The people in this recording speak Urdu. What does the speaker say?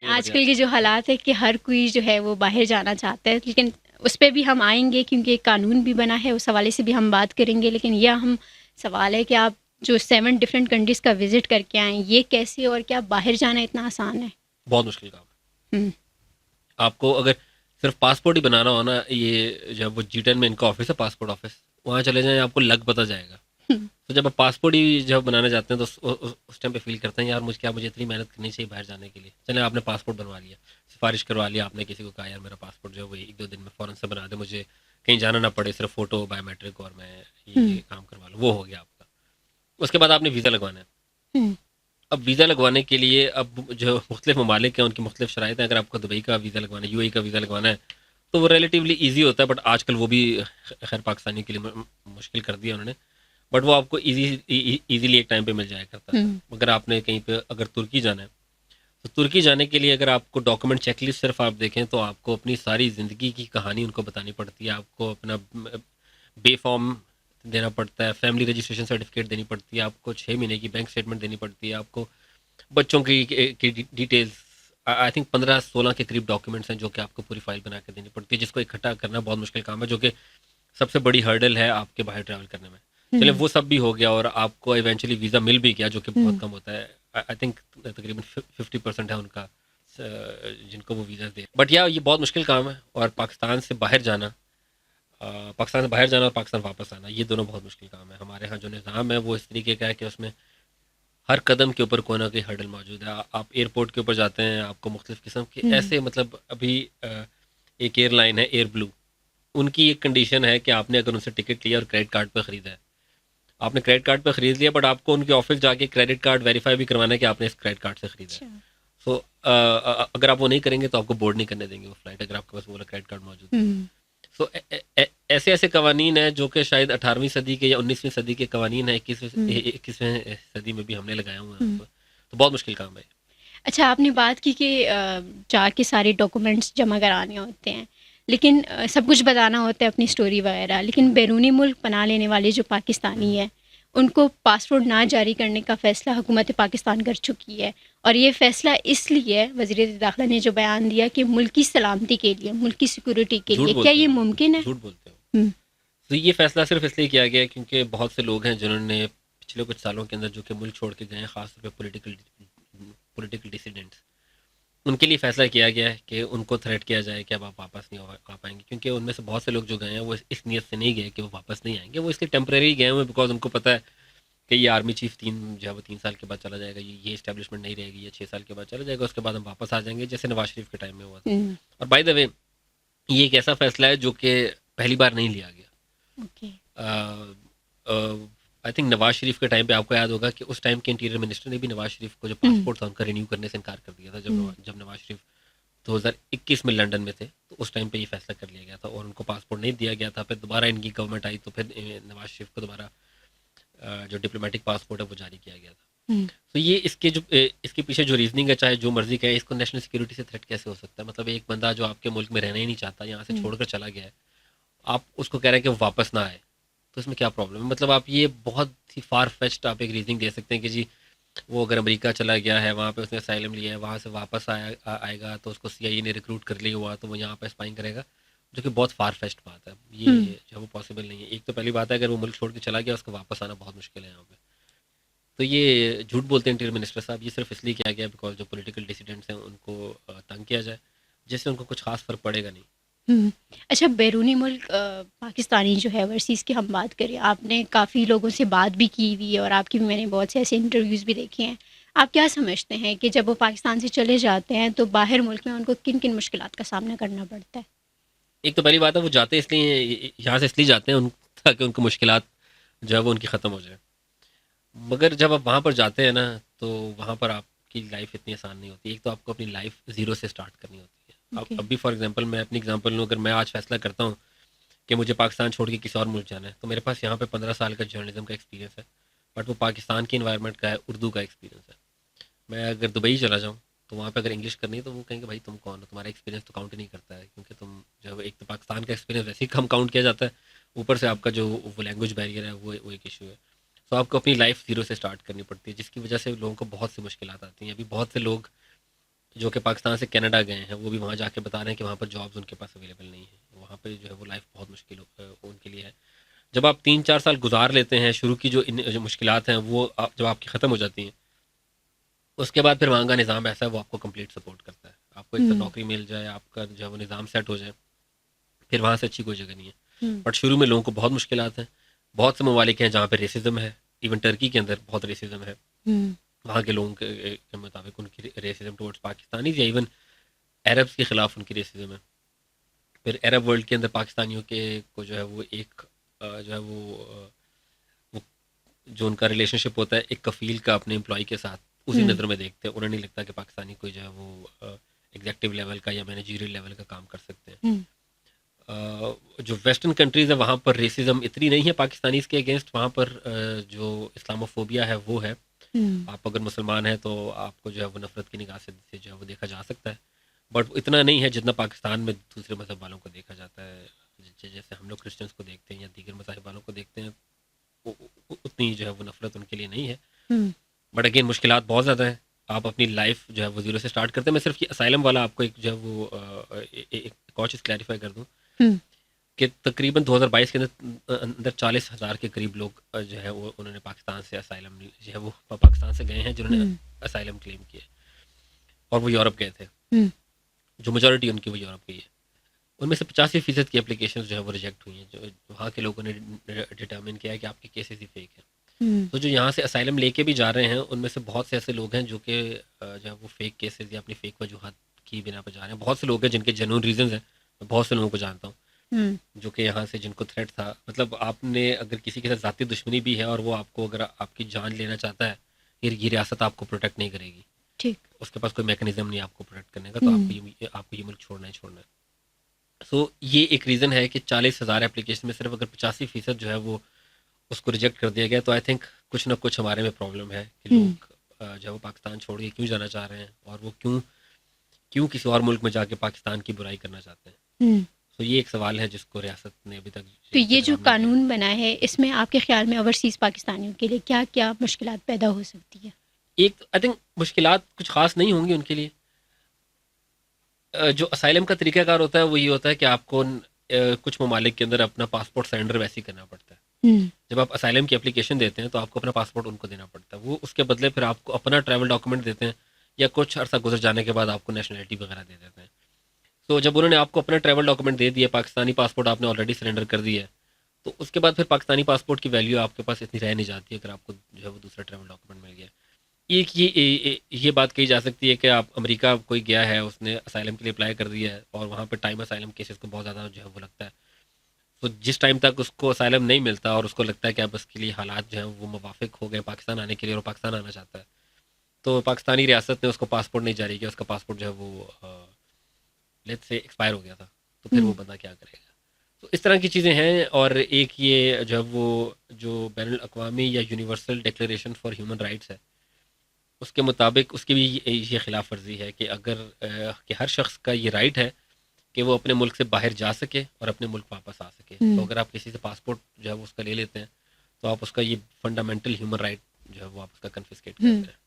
آج کل کے جو حالات ہے کہ ہر کوئی جو ہے وہ باہر جانا چاہتا ہے، لیکن اس پہ بھی ہم آئیں گے کیونکہ ایک قانون بھی بنا ہے، اس حوالے سے بھی ہم بات کریں گے. لیکن یہ ہم سوال ہے کہ آپ جو 7 ڈفرینٹ کنٹریز کا وزٹ کر کے آئیں، یہ کیسے اور کیا باہر جانا اتنا آسان ہے؟ بہت مشکل کام ہے. ہم، آپ کو اگر صرف پاسپورٹ ہی بنانا ہو نا، یہ جب وہ G10 میں ان کا آفس ہے پاسپورٹ آفس، وہاں چلے جائیں آپ کو لگ پتہ جائے گا. ہم، تو جب آپ پاسپورٹ ہی جب بنانے جاتے ہیں تو اس ٹائم پہ فیل کرتے ہیں یار مجھے اتنی محنت کرنی چاہیے باہر جانے کے لیے. چلیں آپ نے پاسپورٹ بنوا لیا، سفارش کروا لیا آپ نے کسی کو، کہا یار میرا پاسپورٹ جو ہے وہ 1-2 دن میں فوراً سے بنا دے، مجھے کہیں جانا نہ پڑے، صرف فوٹو بایو میٹرک اور میں ہم، یہ کام کروا لوں. وہ ہو گیا آپ کا. اس کے بعد آپ نے ویزا لگوانا ہے. ہم، اب ویزا لگوانے کے لیے اب جو مختلف ممالک ہیں ان کی مختلف شرائط ہیں. اگر آپ کو دبئی کا ویزا لگوانا ہے، UAE کا ویزا لگوانا ہے تو وہ ریلیٹیولی ایزی ہوتا ہے، بٹ آج کل وہ بھی خیر پاکستانی کے لیے مشکل کر دیا انہوں نے. بٹ وہ آپ کو ایزیلی ایک ٹائم پہ مل جایا کرتا تھا. ہم، اگر آپ نے کہیں پہ اگر ترکی جانا ہے تو ترکی جانے کے لیے اگر آپ کو ڈاکومنٹ چیک لسٹ صرف آپ دیکھیں تو آپ کو اپنی ساری زندگی کی کہانی ان کو بتانی پڑتی ہے. آپ کو اپنا بے فارم دینا پڑتا ہے، فیملی رجسٹریشن سرٹیفکیٹ دینی پڑتی ہے، آپ کو 6 مہینے کی بینک اسٹیٹمنٹ دینی پڑتی ہے، آپ کو بچوں کی ڈیٹیلز آئی تھنک 15-16 کے قریب ڈاکیومنٹس ہیں جو کہ آپ کو پوری فائل بنا کے دینی پڑتی ہے، جس کو اکٹھا کرنا بہت مشکل کام ہے، جو کہ سب سے بڑی ہرڈل ہے آپ کے باہر ٹریول کرنے میں. چلے ہم، وہ سب بھی ہو گیا اور آپ کو ایونچولی ویزا مل بھی گیا، جو کہ ہم، بہت کم ہوتا ہے. آئی تھنک تقریباً 50% ہے ان کا جن کو وہ ویزا دے. بٹ یہ بہت مشکل کام ہے. اور پاکستان سے باہر جانا اور پاکستان واپس آنا، یہ دونوں بہت مشکل کام ہے. ہمارے ہاں جو نظام ہے وہ اس طریقے کا ہے کہ اس میں ہر قدم کے اوپر کوئی نہ کوئی ہرڈل موجود ہے. آپ ایئرپورٹ کے اوپر جاتے ہیں، آپ کو مختلف قسم کے ہم، ایسے مطلب ابھی ایک ایئر لائن ہے ایئر بلو، ان کی ایک کنڈیشن ہے کہ آپ نے اگر ان سے ٹکٹ لیا اور کریڈٹ کارڈ پہ خریدا ہے، آپ نے کریڈٹ کارڈ پہ خرید لیا، بٹ آپ کو ان کے آفس جا کے کریڈٹ کارڈ ویریفائی بھی کروانا ہے کہ آپ نے اس کریڈٹ کارڈ سے خریدا ہے. اچھا، سو اگر آپ وہ نہیں کریں گے تو آپ کو بورڈ نہیں کرنے دیں گے وہ فلائٹ، اگر آپ کے پاس وہ والا کریڈٹ کارڈ موجود ہے. ہم، سو ایسے قوانین ہیں جو کہ شاید 18ویں صدی کے یا 19ویں صدی کے قوانین ہیں، ہم، 21ویں صدی میں بھی ہم نے لگائے ہوئے ہیں ان ہم. کو. تو بہت مشکل کام ہے. اچھا، آپ نے بات کی کہ جا کے سارے ڈاکومنٹس جمع کرانے ہوتے ہیں، لیکن سب کچھ بتانا ہوتا ہے اپنی اسٹوری وغیرہ، لیکن بیرونی ملک پناہ لینے والے جو پاکستانی ہیں ان کو پاسپورٹ نہ جاری کرنے کا فیصلہ حکومت پاکستان کر چکی ہے. اور یہ فیصلہ اس لیے وزیر داخلہ نے جو بیان دیا کہ ملکی سلامتی کے لیے، ملکی سیکورٹی کے جھوٹ لیے، کیا بولتے یہ ہو، ممکن ہے؟ جھوٹ بولتے ہو. ہم، تو یہ فیصلہ صرف اس لیے کیا گیا ہے کیونکہ بہت سے لوگ ہیں جنہوں نے پچھلے کچھ سالوں کے اندر جو کہ ملک چھوڑ کے گئے ہیں، خاص طور پہ پولیٹیکل ڈیسیڈنٹس، ان کے لیے فیصلہ کیا گیا ہے کہ ان کو تھریٹ کیا جائے کہ اب آپ واپس نہیں آ پائیں گے. کیونکہ ان میں سے بہت سے لوگ جو گئے ہیں وہ اس نیت سے نہیں گئے کہ وہ واپس نہیں آئیں گے، وہ اس لیے ٹیمپریری گئے ہوئے بیکاز ان کو پتہ ہے کہ یہ آرمی چیف جو ہے وہ 3 سال کے بعد چلا جائے گا، یہ اسٹیبلشمنٹ نہیں رہے گی، یہ 6 سال کے بعد چلا جائے گا، اس کے بعد ہم واپس آ جائیں گے، جیسے نواز شریف کے ٹائم میں ہوا تھا. ہم، اور بائی دا وے یہ ایک ایسا فیصلہ ہے جو کہ پہلی بار نہیں لیا گیا. Okay, I think Nawaz Sharif کے ٹائم پہ آپ کو یاد ہوگا کہ اس ٹائم کے انٹیریئر منسٹر نے بھی نواز شریف کو جو ہم، پاسپورٹ تھا ان کا رینیو کرنے سے انکار کر دیا تھا. ہم، جب نواز شریف 2021 میں لنڈن میں تھے تو اس ٹائم پہ یہ فیصلہ کر لیا گیا تھا اور ان کو پاسپورٹ نہیں دیا گیا تھا. پھر دوبارہ ان کی گورنمنٹ آئی تو پھر نواز شریف کو دوبارہ جو ڈپلومیٹک پاسپورٹ ہے وہ جاری کیا گیا تھا. ہم، تو یہ اس کے پیچھے جو ریزننگ ہے، چاہے جو مرضی کہے، اس کو نیشنل سیکورٹی سے تھریٹ کیسے ہو سکتا ہے؟ مطلب ایک بندہ جو آپ کے ملک میں رہنا ہی نہیں چاہتا، یہاں سے ہم، چھوڑ کر چلا گیا ہے، آپ اس کو کہہ رہے ہیں کہ وہ واپس نہ آئے، تو اس میں کیا پرابلم ہے؟ مطلب آپ یہ بہت ہی فار فیچڈ آپ ایک ریزننگ دے سکتے ہیں کہ جی وہ اگر امریکہ چلا گیا ہے، وہاں پہ اس نے اسائلم لیا ہے، وہاں سے واپس آئے گا تو اس کو CIA نے ریکروٹ کر لیا ہوا تو وہ یہاں پہ اسپائنگ کرے گا، جو کہ بہت فار فیچڈ بات ہے. ہم. یہ جو ہے وہ پاسبل نہیں ہے. ایک تو پہلی بات ہے اگر وہ ملک چھوڑ کے چلا گیا اس کو واپس آنا بہت مشکل ہے یہاں پہ. تو یہ جھوٹ بولتے ہیں انٹیریئر منسٹر صاحب. یہ صرف اس لیے کیا گیا بیکاز جو پولیٹیکل ڈیسیڈنٹس ہیں ان کو تنگ کیا جائے، جس سے ان کو کچھ خاص فرق پڑے گا نہیں. اچھا، بیرونی ملک پاکستانی جو ہے ورسیز کی ہم بات کریں، آپ نے کافی لوگوں سے بات بھی کی ہوئی ہے اور آپ کی بھی میں نے بہت سے ایسے انٹرویوز بھی دیکھے ہیں. آپ کیا سمجھتے ہیں کہ جب وہ پاکستان سے چلے جاتے ہیں تو باہر ملک میں ان کو کن کن مشکلات کا سامنا کرنا پڑتا ہے؟ ایک تو پہلی بات ہے وہ جاتے اس لیے یہاں سے اس لیے جاتے ہیں تاکہ ان کو مشکلات جو ہے وہ ان کی ختم ہو جائے. مگر جب آپ وہاں پر جاتے ہیں نا تو وہاں پر آپ کی لائف اتنی آسان نہیں ہوتی. ایک تو آپ کو اپنی لائف زیرو سے سٹارٹ کرنی ہوتی ہے. اوکے. اب بھی فار ایگزامپل میں اپنی ایگزامپل لوں، اگر میں آج فیصلہ کرتا ہوں کہ مجھے پاکستان چھوڑ کے کسی اور ملک جانا ہے تو میرے پاس یہاں پہ 15 سال کا جرنلزم کا ایکسپیرینس ہے، بٹ وہ پاکستان کی انوائرمنٹ کا ہے، اردو کا ایکسپیرینس ہے. میں اگر دبئی چلا جاؤں تو وہاں پہ اگر انگلش کرنی ہے تو وہ کہیں گے بھائی تم کون ہو، تمہارا ایکسپیرینس تو کاؤنٹ نہیں کرتا ہے، کیونکہ تم جب ایک تو پاکستان کا ایکسپیرینس ویسے ہی کم کاؤنٹ کیا جاتا ہے، اوپر سے آپ کا جو وہ لینگویج بیریئر ہے وہ ایک ایشو ہے. تو آپ کو اپنی لائف زیرو سے سٹارٹ کرنی پڑتی ہے، جس کی وجہ سے لوگوں کو بہت سی مشکلات آتی ہیں. ابھی بہت سے لوگ جو کہ پاکستان سے کینیڈا گئے ہیں وہ بھی وہاں جا کے بتا رہے ہیں کہ وہاں پر جابز ان کے پاس اویلیبل نہیں ہیں، وہاں پہ جو ہے وہ لائف بہت مشکل ان کے لیے ہے. جب آپ 3-4 سال گزار لیتے ہیں، شروع کی جو مشکلات ہیں وہ جب آپ کی ختم ہو جاتی ہیں، اس کے بعد پھر وہاں کا نظام ایسا ہے وہ آپ کو کمپلیٹ سپورٹ کرتا ہے. آپ کو ایک تو نوکری مل جائے، آپ کا جو ہے وہ نظام سیٹ ہو جائے، پھر وہاں سے اچھی کوئی جگہ نہیں ہے. بٹ شروع میں لوگوں کو بہت مشکلات ہیں. بہت سے ممالک ہیں جہاں پہ ریسزم ہے، ایون ٹرکی کے اندر بہت ریسزم ہے. وہاں کے لوگوں کے مطابق ان کی ریسزم ٹورڈز پاکستانی یا ایون عربس کے خلاف ان کی ریسزم ہے. پھر عرب ورلڈ کے اندر پاکستانیوں کے کو جو ہے وہ ایک جو ہے وہ جو ان کا ریلیشن شپ ہوتا ہے ایک کفیل کا اپنے امپلائی کے ساتھ، اسی نظر میں دیکھتے ہیں. انہیں نہیں لگتا کہ پاکستانی کوئی جو ہے وہ ایگزیکٹو لیول کا یا مینیجریل لیول کا کام کر سکتے ہیں. جو ویسٹرن کنٹریز ہیں وہاں پر ریسزم اتنی نہیں ہے پاکستانیز کے اگینسٹ. وہاں پر جو اسلاموفوبیا ہے وہ ہے. آپ اگر مسلمان ہیں تو آپ کو جو ہے وہ نفرت کی نگاہ سے جو ہے وہ دیکھا جا سکتا ہے، بٹ اتنا نہیں ہے جتنا پاکستان میں دوسرے مذہب والوں کو دیکھا جاتا ہے. جیسے ہم لوگ کرسچنس کو دیکھتے ہیں یا دیگر مذاہب والوں کو دیکھتے ہیں، اتنی جو ہے وہ نفرت ان کے لیے نہیں ہے. بٹ اگین مشکلات بہت زیادہ ہیں. آپ اپنی لائف جو ہے وہ زیرو سے اسٹارٹ کرتے ہیں. میں صرف یہ اسائلم والا آپ کو ایک جو ہے وہ ایک اور چیز کلیریفائی کر دوں کہ تقریباً 2022 کے اندر 40,000 کے قریب لوگ جو ہے وہ انہوں نے پاکستان سے اسائلم جو ہے وہ پاکستان سے گئے ہیں جنہوں نے اسائلم کلیم کیا اور وہ یورپ گئے تھے. جو میجورٹی ان کی وہ یورپ گئی ہے. ان میں سے 85% کی اپلیکیشن جو ہے وہ ریجیکٹ ہوئی ہیں. جو وہاں کے لوگوں نے ڈٹرمن کیا ہے کہ آپ کے کیسز ہی فیک ہیں. تو جو یہاں سے اسائلم لے کے بھی جا رہے ہیں ان میں سے بہت سے ایسے لوگ ہیں جو کہ جو ہے وہ فیک کیسز یا اپنی فیک وجوہات کی بنا پہ جا رہے ہیں. بہت سے لوگ ہیں جن کے جنون ریزنز ہیں. میں بہت سے لوگوں کو جانتا ہوں جو کہ یہاں سے جن کو تھریٹ تھا. مطلب آپ نے اگر کسی کے ساتھ ذاتی دشمنی بھی ہے اور وہ آپ کو اگر آپ کی جان لینا چاہتا ہے، یہ ریاست آپ کو پروٹیکٹ نہیں کرے گی. ٹھیک، اس کے پاس کوئی میکینزم نہیں آپ کو پروٹیکٹ کرنے کا، تو آپ کو یہ ملک چھوڑنا ہی چھوڑنا ہے. سو یہ ایک ریزن ہے کہ 40,000 اپلیکیشن میں صرف اگر 85% جو ہے وہ اس کو ریجیکٹ کر دیا گیا. تو آئی تھنک کچھ نہ کچھ ہمارے میں پرابلم ہے کہ لوگ جو ہے وہ پاکستان چھوڑ کے کیوں جانا چاہ رہے ہیں اور وہ کیوں کسی اور ملک میں جا کے پاکستان کی برائی کرنا چاہتے ہیں. تو یہ ایک سوال ہے جس کو ریاست نے ابھی تک. تو یہ جو قانون بنا ہے اس میں آپ کے خیال میں اوورسیز پاکستانیوں کے لیے کیا کیا مشکلات پیدا ہو سکتی ہے؟ ایک آئی تھنک مشکلات کچھ خاص نہیں ہوں گی ان کے لیے. جو اسائلم کا طریقہ کار ہوتا ہے وہ یہ ہوتا ہے کہ آپ کو کچھ ممالک کے اندر اپنا پاسپورٹ سرنڈر ویسے ہی کرنا پڑتا ہے. جب آپ اسائلم کی اپلیکیشن دیتے ہیں تو آپ کو اپنا پاسپورٹ ان کو دینا پڑتا ہے. وہ اس کے بدلے پھر آپ کو اپنا ٹریول ڈاکومنٹ دیتے ہیں یا کچھ عرصہ گزر جانے کے بعد آپ کو نیشنلٹی وغیرہ دے دیتے ہیں. تو جب انہوں نے آپ کو اپنا ٹریول ڈاکومنٹ دے دیا، پاکستانی پاسپورٹ آپ نے آلریڈی سرنڈر کر دیا ہے، تو اس کے بعد پھر پاکستانی پاسپورٹ کی ویلیو آپ کے پاس اتنی رہ نہیں جاتی اگر آپ کو جو ہے وہ دوسرا ٹریول ڈاکومنٹ مل گیا. ایک یہ بات کہی جا سکتی ہے کہ آپ امریکہ کوئی گیا ہے، اس نے اسائلم کے لیے اپلائی کر دیا ہے اور وہاں پہ ٹائم اسائلم کیسز کو بہت زیادہ جو ہے وہ لگتا ہے. تو جس ٹائم تک اس کو اسائلم نہیں ملتا اور اس کو لگتا ہے کہ اب اس کے لیے حالات جو ہیں وہ موافق ہو گئے پاکستان آنے کے لیے اور پاکستان آنا چاہتا ہے، تو پاکستانی ریاست نے اس کو پاسپورٹ نہیں جاری کیا. اس کا پاسپورٹ جو ہے وہ لیٹ سے ایکسپائر ہو گیا تھا، تو پھر وہ بندہ کیا کرے گا. تو اس طرح کی چیزیں ہیں. اور ایک یہ جو ہے وہ جو بین الاقوامی یا universal declaration for human rights ہے، اس کے مطابق اس کی بھی یہ خلاف ورزی ہے کہ اگر کہ ہر شخص کا یہ رائٹ ہے کہ وہ اپنے ملک سے باہر جا سکے اور اپنے ملک واپس آ سکے. تو اگر آپ کسی سے پاسپورٹ جو ہے وہ اس کا لے لیتے ہیں تو آپ اس کا یہ فنڈامنٹل ہیومن رائٹ جو ہے وہ آپ اس کا کنفسکیٹ کرتے ہیں.